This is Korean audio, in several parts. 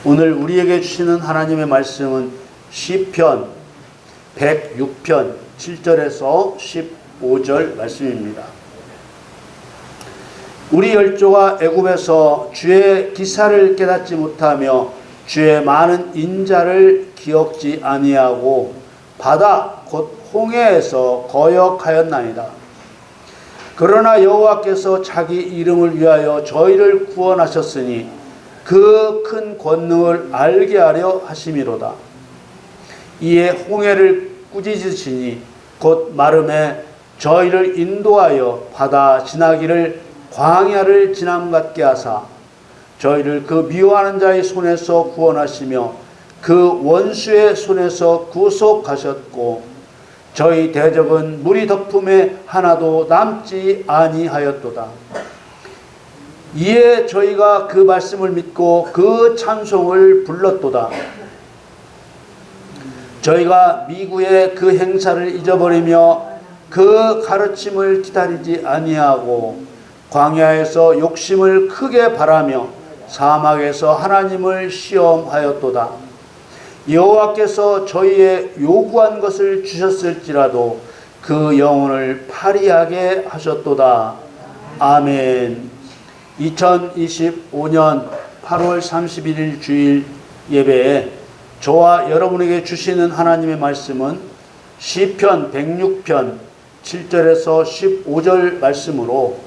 오늘 우리에게 주시는 하나님의 말씀은 시편 106편 7절에서 15절 말씀입니다. 우리 열조가 애굽에서 주의 기사를 깨닫지 못하며 주의 많은 인자를 기억지 아니하고 바다 곧 홍해에서 거역하였나이다. 그러나 여호와께서 자기 이름을 위하여 저희를 구원하셨으니 그 큰 권능을 알게 하려 하심이로다. 이에 홍해를 꾸짖으시니 곧 마름에 저희를 인도하여 바다 지나기를 광야를 지남 같게 하사 저희를 그 미워하는 자의 손에서 구원하시며 그 원수의 손에서 구속하셨고 저희 대적은 물이 덮음에 하나도 남지 아니하였도다. 이에 저희가 그 말씀을 믿고 그 찬송을 불렀도다. 저희가 미구의 그 행사를 잊어버리며 그 가르침을 기다리지 아니하고 광야에서 욕심을 크게 바라며 사막에서 하나님을 시험하였도다. 여호와께서 저희의 요구한 것을 주셨을지라도 그 영혼을 파리하게 하셨도다. 아멘. 2025년 8월 31일 주일 예배에 저와 여러분에게 주시는 하나님의 말씀은 시편 106편 7절에서 15절 말씀으로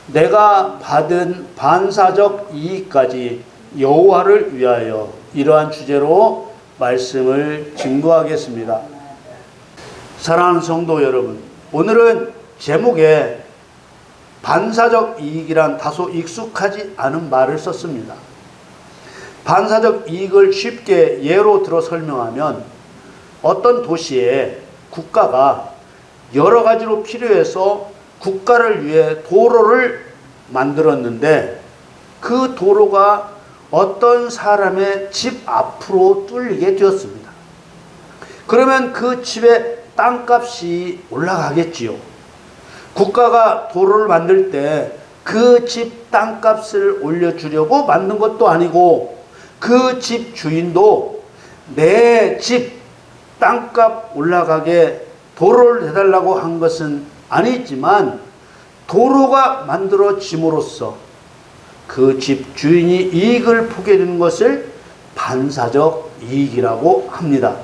내가 받은 반사적 이익까지 여호와를 위하여, 이러한 주제로 말씀을 증거하겠습니다. 사랑하는 성도 여러분, 오늘은 제목에 반사적 이익이란 다소 익숙하지 않은 말을 썼습니다. 반사적 이익을 쉽게 예로 들어 설명하면 어떤 도시에 국가가 여러 가지로 필요해서 국가를 위해 도로를 만들었는데 그 도로가 어떤 사람의 집 앞으로 뚫리게 되었습니다. 그러면 그 집의 땅값이 올라가겠지요. 국가가 도로를 만들 때 그 집 땅값을 올려주려고 만든 것도 아니고 그 집 주인도 내 집 땅값 올라가게 도로를 해달라고 한 것은 아니지만 도로가 만들어짐으로써 그 집 주인이 이익을 보게 되는 것을 반사적 이익이라고 합니다.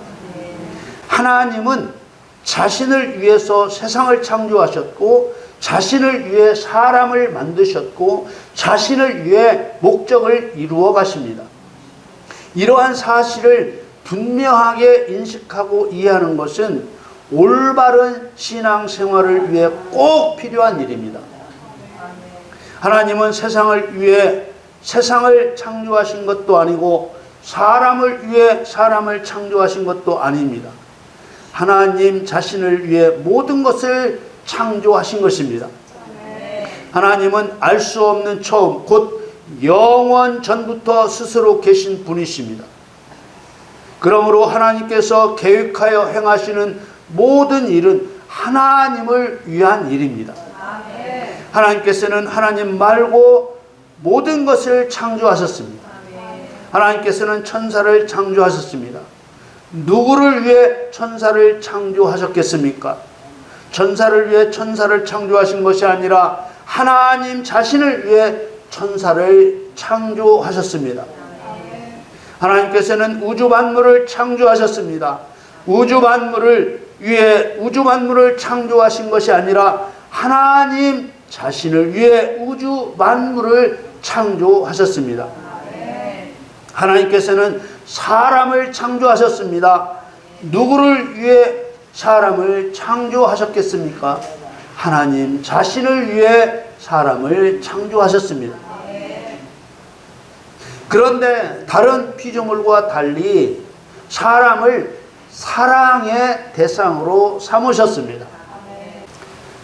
하나님은 자신을 위해서 세상을 창조하셨고 자신을 위해 사람을 만드셨고 자신을 위해 목적을 이루어 가십니다. 이러한 사실을 분명하게 인식하고 이해하는 것은 올바른 신앙생활을 위해 꼭 필요한 일입니다. 하나님은 세상을 위해 세상을 창조하신 것도 아니고 사람을 위해 사람을 창조하신 것도 아닙니다. 하나님 자신을 위해 모든 것을 창조하신 것입니다. 하나님은 알 수 없는 처음, 곧 영원 전부터 스스로 계신 분이십니다. 그러므로 하나님께서 계획하여 행하시는 모든 일은 하나님을 위한 일입니다. 하나님께서는 하나님 말고 모든 것을 창조하셨습니다. 하나님께서는 천사를 창조하셨습니다. 누구를 위해 천사를 창조하셨겠습니까? 천사를 위해 천사를 창조하신 것이 아니라 하나님 자신을 위해 천사를 창조하셨습니다. 하나님께서는 우주 만물을 창조하셨습니다. 우주 만물을 위해 우주 만물을 창조하신 것이 아니라 하나님 자신을 위해 우주 만물을 창조하셨습니다. 하나님께서는 사람을 창조하셨습니다. 누구를 위해 사람을 창조하셨겠습니까? 하나님 자신을 위해 사람을 창조하셨습니다. 그런데 다른 피조물과 달리 사람을 사랑의 대상으로 삼으셨습니다.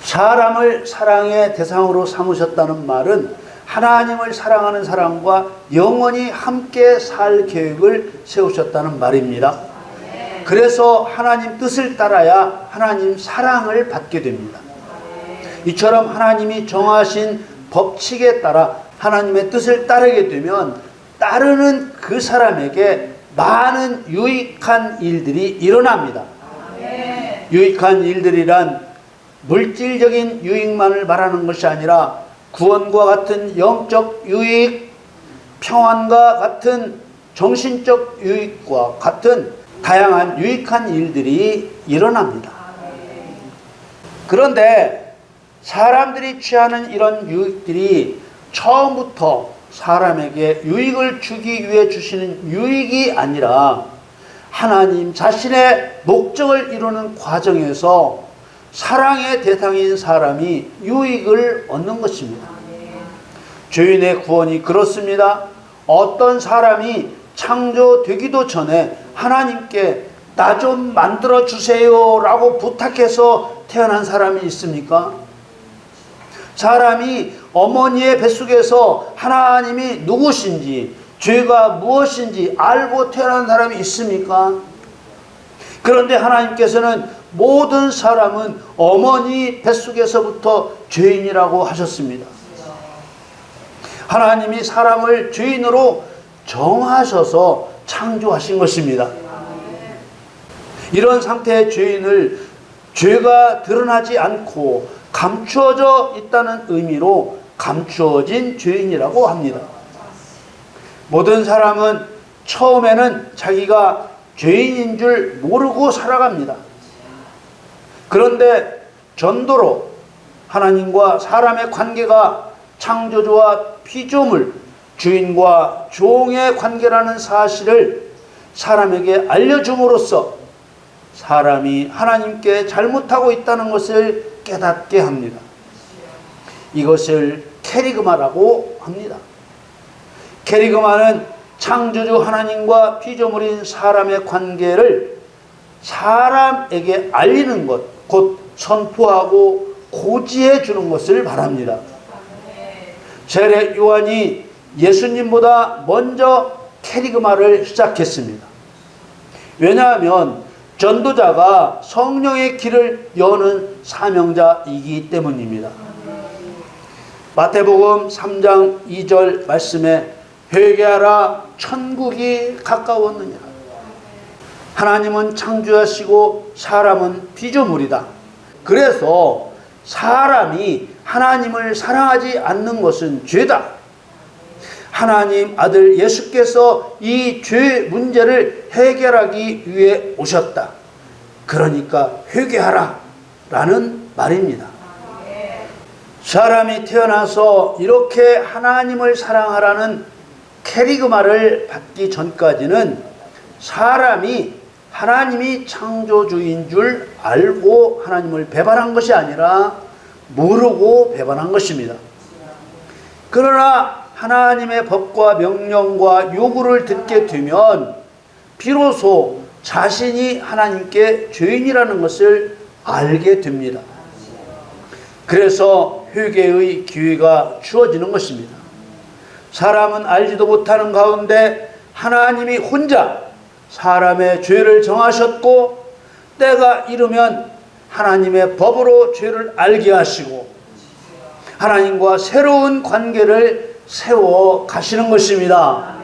사람을 사랑의 대상으로 삼으셨다는 말은 하나님을 사랑하는 사람과 영원히 함께 살 계획을 세우셨다는 말입니다. 그래서 하나님 뜻을 따라야 하나님 사랑을 받게 됩니다. 이처럼 하나님이 정하신 법칙에 따라 하나님의 뜻을 따르게 되면 따르는 그 사람에게 많은 유익한 일들이 일어납니다. 유익한 일들이란 물질적인 유익만을 말하는 것이 아니라 구원과 같은 영적 유익, 평안과 같은 정신적 유익과 같은 다양한 유익한 일들이 일어납니다. 그런데 사람들이 취하는 이런 유익들이 처음부터 사람에게 유익을 주기 위해 주시는 유익이 아니라 하나님 자신의 목적을 이루는 과정에서 사랑의 대상인 사람이 유익을 얻는 것입니다. 죄인의 구원이 그렇습니다. 어떤 사람이 창조되기도 전에 하나님께 나 좀 만들어 주세요 라고 부탁해서 태어난 사람이 있습니까? 사람이 어머니의 뱃속에서 하나님이 누구신지, 죄가 무엇인지 알고 태어난 사람이 있습니까? 그런데 하나님께서는 모든 사람은 어머니 뱃속에서부터 죄인이라고 하셨습니다. 하나님이 사람을 죄인으로 정하셔서 창조하신 것입니다. 이런 상태의 죄인을 죄가 드러나지 않고 감추어져 있다는 의미로 감추어진 죄인이라고 합니다. 모든 사람은 처음에는 자기가 죄인인 줄 모르고 살아갑니다. 그런데 전도로 하나님과 사람의 관계가 창조주와 피조물, 주인과 종의 관계라는 사실을 사람에게 알려줌으로써 사람이 하나님께 잘못하고 있다는 것을 깨닫게 합니다. 이것을 캐리그마라고 합니다. 캐리그마는 창조주 하나님과 피조물인 사람의 관계를 사람에게 알리는 것, 곧 선포하고 고지해 주는 것을 말합니다. 세례 요한이 예수님보다 먼저 캐리그마를 시작했습니다. 왜냐하면 전도자가 성령의 길을 여는 사명자이기 때문입니다. 마태복음 3장 2절 말씀에 회개하라 천국이 가까웠느니라. 하나님은 창조하시고 사람은 피조물이다. 그래서 사람이 하나님을 사랑하지 않는 것은 죄다. 하나님 아들 예수께서 이 죄 문제를 해결하기 위해 오셨다. 그러니까 회개하라 라는 말입니다. 사람이 태어나서 이렇게 하나님을 사랑하라는 캐리그마를 받기 전까지는 사람이 하나님이 창조주인 줄 알고 하나님을 배반한 것이 아니라 모르고 배반한 것입니다. 그러나 하나님의 법과 명령과 요구를 듣게 되면 비로소 자신이 하나님께 죄인이라는 것을 알게 됩니다. 그래서 회개의 기회가 주어지는 것입니다. 사람은 알지도 못하는 가운데 하나님이 혼자 사람의 죄를 정하셨고 때가 이르면 하나님의 법으로 죄를 알게 하시고 하나님과 새로운 관계를 세워 가시는 것입니다.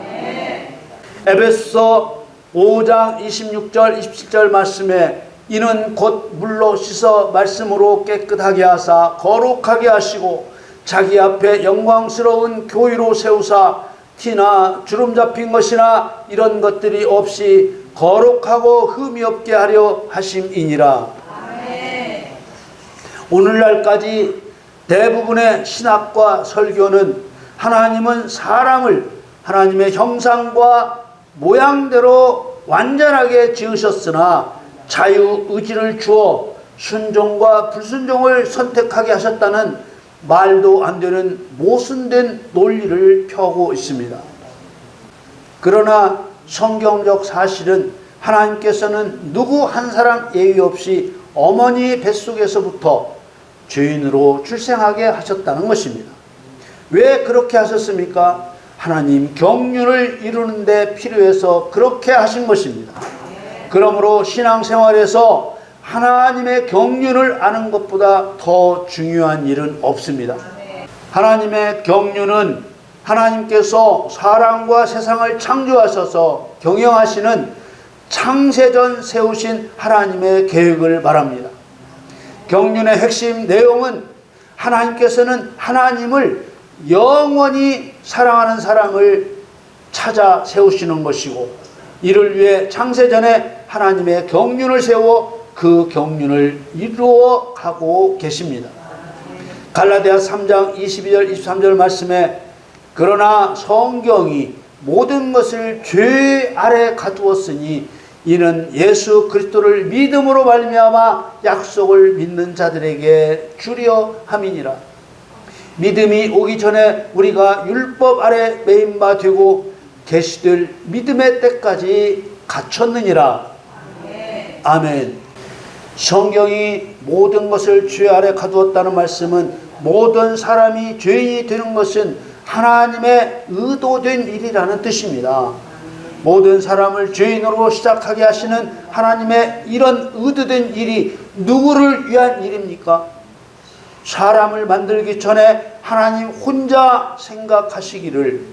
에베소서 5장 26절 27절 말씀에 이는 곧 물로 씻어 말씀으로 깨끗하게 하사 거룩하게 하시고 자기 앞에 영광스러운 교회로 세우사 티나 주름 잡힌 것이나 이런 것들이 없이 거룩하고 흠이 없게 하려 하심이니라. 오늘날까지 대부분의 신학과 설교는 하나님은 사람을 하나님의 형상과 모양대로 완전하게 지으셨으나 자유의지를 주어 순종과 불순종을 선택하게 하셨다는 말도 안 되는 모순된 논리를 펴고 있습니다. 그러나 성경적 사실은 하나님께서는 누구 한 사람 예의 없이 어머니 뱃속에서부터 죄인으로 출생하게 하셨다는 것입니다. 왜 그렇게 하셨습니까? 하나님 경륜을 이루는 데 필요해서 그렇게 하신 것입니다. 그러므로 신앙생활에서 하나님의 경륜을 아는 것보다 더 중요한 일은 없습니다. 하나님의 경륜은 하나님께서 사람과 세상을 창조하셔서 경영하시는 창세전 세우신 하나님의 계획을 말합니다. 경륜의 핵심 내용은 하나님께서는 하나님을 영원히 사랑하는 사람을 찾아 세우시는 것이고, 이를 위해 창세전에 하나님의 경륜을 세워 그 경륜을 이루어 가고 계십니다. 갈라디아 3장 22절 23절 말씀에 그러나 성경이 모든 것을 죄 아래 가두었으니 이는 예수 그리스도를 믿음으로 말미암아 약속을 믿는 자들에게 주려 함이니라. 믿음이 오기 전에 우리가 율법 아래 매인 바 되고 계시들 믿음의 때까지 갖췄느니라. 아멘. 성경이 모든 것을 죄 아래 가두었다는 말씀은 모든 사람이 죄인이 되는 것은 하나님의 의도된 일이라는 뜻입니다. 모든 사람을 죄인으로 시작하게 하시는 하나님의 이런 의도된 일이 누구를 위한 일입니까? 사람을 만들기 전에 하나님 혼자 생각하시기를,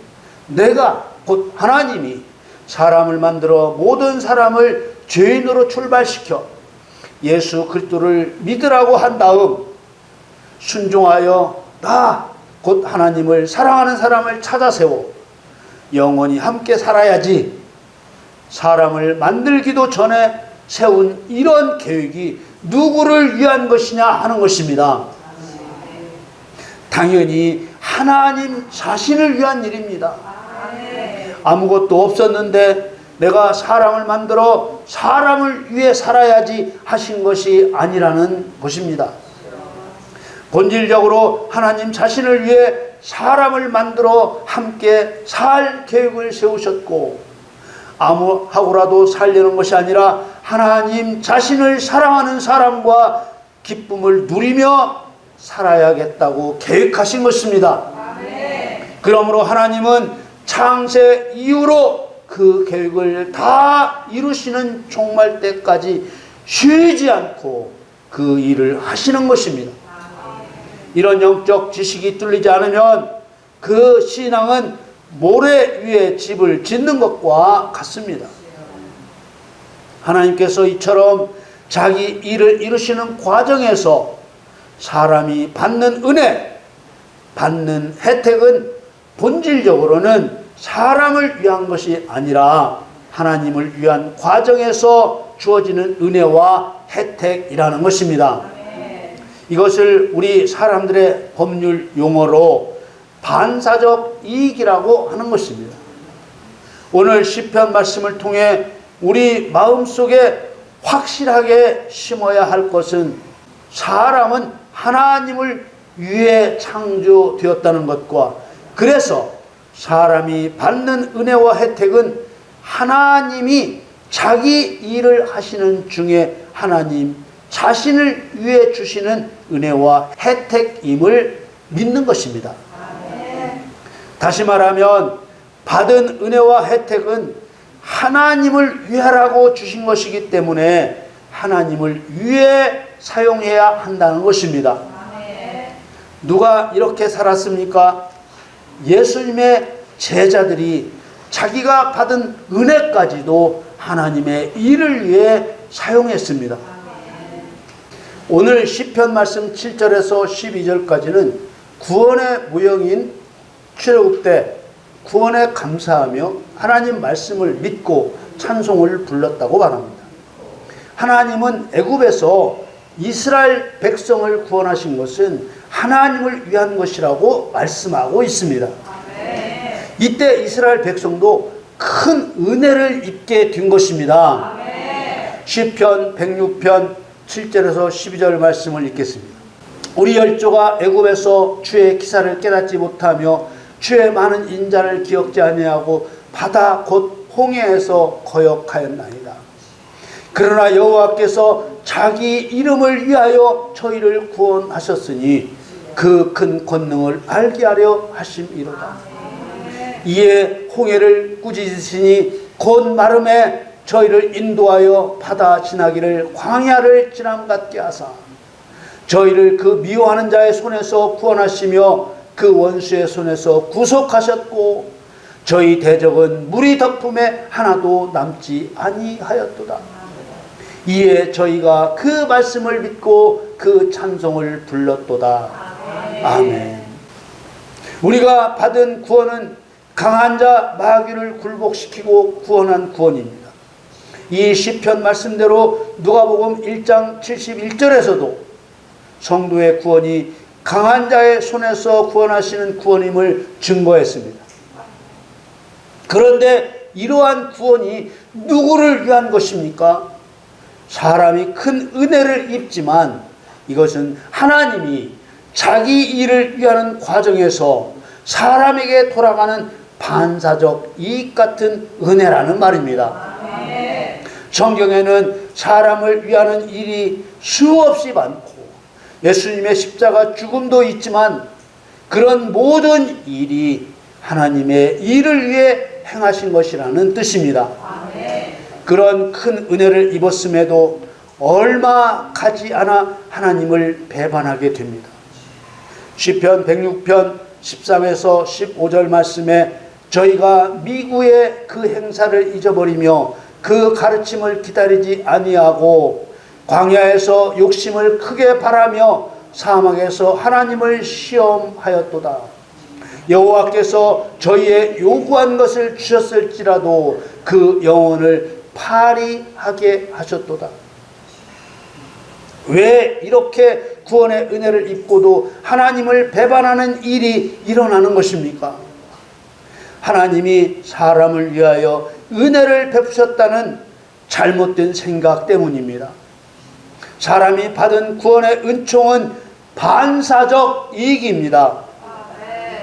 내가 곧 하나님이 사람을 만들어 모든 사람을 죄인으로 출발시켜 예수 그리스도를 믿으라고 한 다음 순종하여 나 곧 하나님을 사랑하는 사람을 찾아 세워 영원히 함께 살아야지, 사람을 만들기도 전에 세운 이런 계획이 누구를 위한 것이냐 하는 것입니다. 당연히 하나님 자신을 위한 일입니다. 아무것도 없었는데 내가 사람을 만들어 사람을 위해 살아야지 하신 것이 아니라는 것입니다. 본질적으로 하나님 자신을 위해 사람을 만들어 함께 살 계획을 세우셨고, 아무하고라도 살려는 것이 아니라 하나님 자신을 사랑하는 사람과 기쁨을 누리며 살아야겠다고 계획하신 것입니다. 그러므로 하나님은 창세 이후로 그 계획을 다 이루시는 종말 때까지 쉬지 않고 그 일을 하시는 것입니다. 이런 영적 지식이 뚫리지 않으면 그 신앙은 모래 위에 집을 짓는 것과 같습니다. 하나님께서 이처럼 자기 일을 이루시는 과정에서 사람이 받는 은혜, 받는 혜택은 본질적으로는 사람을 위한 것이 아니라 하나님을 위한 과정에서 주어지는 은혜와 혜택이라는 것입니다. 이것을 우리 사람들의 법률 용어로 반사적 이익이라고 하는 것입니다. 오늘 시편 말씀을 통해 우리 마음속에 확실하게 심어야 할 것은 사람은 하나님을 위해 창조되었다는 것과, 그래서 사람이 받는 은혜와 혜택은 하나님이 자기 일을 하시는 중에 하나님 자신을 위해 주시는 은혜와 혜택임을 믿는 것입니다. 다시 말하면 받은 은혜와 혜택은 하나님을 위하라고 주신 것이기 때문에 하나님을 위해 사용해야 한다는 것입니다. 누가 이렇게 살았습니까? 예수님의 제자들이 자기가 받은 은혜까지도 하나님의 일을 위해 사용했습니다. 오늘 시편 말씀 7절에서 12절까지는 구원의 모형인 출애굽 때 구원에 감사하며 하나님 말씀을 믿고 찬송을 불렀다고 말합니다. 하나님은 애굽에서 이스라엘 백성을 구원하신 것은 하나님을 위한 것이라고 말씀하고 있습니다. 이때 이스라엘 백성도 큰 은혜를 입게 된 것입니다. 시편 106편 7절에서 12절 말씀을 읽겠습니다. 우리 열조가 애굽에서 주의 기사를 깨닫지 못하며 주의 많은 인자를 기억지 아니하고 바다 곧 홍해에서 거역하였나이다. 그러나 여호와께서 자기 이름을 위하여 저희를 구원하셨으니 그 큰 권능을 알게 하려 하심이로다. 이에 홍해를 꾸짖으시니 곧 마름에 저희를 인도하여 바다 지나기를 광야를 지남 같게 하사 저희를 그 미워하는 자의 손에서 구원하시며 그 원수의 손에서 구속하셨고 저희 대적은 물이 덮음에 하나도 남지 아니하였도다. 이에 저희가 그 말씀을 믿고 그 찬송을 불렀도다. 아멘. 우리가 받은 구원은 강한 자 마귀를 굴복시키고 구원한 구원입니다. 이 시편 말씀대로 누가복음 1장 71절에서도 성도의 구원이 강한 자의 손에서 구원하시는 구원임을 증거했습니다. 그런데 이러한 구원이 누구를 위한 것입니까? 사람이 큰 은혜를 입지만 이것은 하나님이 자기 일을 위하는 과정에서 사람에게 돌아가는 반사적 이익 같은 은혜라는 말입니다. 성경에는 사람을 위하는 일이 수없이 많고 예수님의 십자가 죽음도 있지만 그런 모든 일이 하나님의 일을 위해 행하신 것이라는 뜻입니다. 그런 큰 은혜를 입었음에도 얼마 가지 않아 하나님을 배반하게 됩니다. 시편 106편 13에서 15절 말씀에 저희가 미구의 그 행사를 잊어버리며 그 가르침을 기다리지 아니하고 광야에서 욕심을 크게 바라며 사막에서 하나님을 시험하였도다. 여호와께서 저희의 요구한 것을 주셨을지라도 그 영혼을 파리하게 하셨도다. 왜 이렇게 구원의 은혜를 입고도 하나님을 배반하는 일이 일어나는 것입니까? 하나님이 사람을 위하여 은혜를 베푸셨다는 잘못된 생각 때문입니다. 사람이 받은 구원의 은총은 반사적 이익입니다.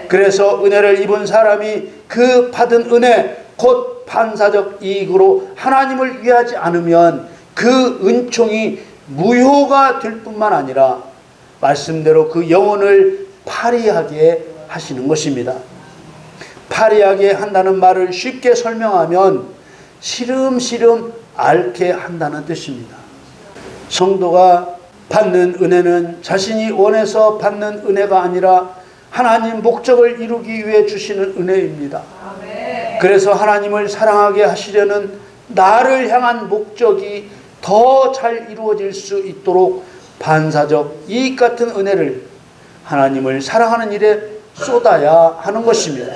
그래서 은혜를 입은 사람이 그 받은 은혜 곧 반사적 이익으로 하나님을 위하지 않으면 그 은총이 무효가 될 뿐만 아니라 말씀대로 그 영혼을 파리하게 하시는 것입니다. 파리하게 한다는 말을 쉽게 설명하면 시름시름 앓게 한다는 뜻입니다. 성도가 받는 은혜는 자신이 원해서 받는 은혜가 아니라 하나님 목적을 이루기 위해 주시는 은혜입니다. 그래서 하나님을 사랑하게 하시려는 나를 향한 목적이 더 잘 이루어질 수 있도록 반사적 이익 같은 은혜를 하나님을 사랑하는 일에 쏟아야 하는 것입니다.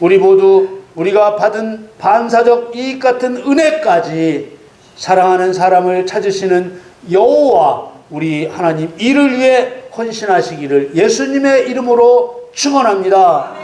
우리 모두 우리가 받은 반사적 이익 같은 은혜까지 사랑하는 사람을 찾으시는 여호와 우리 하나님 이를 위해 헌신하시기를 예수님의 이름으로 축원합니다.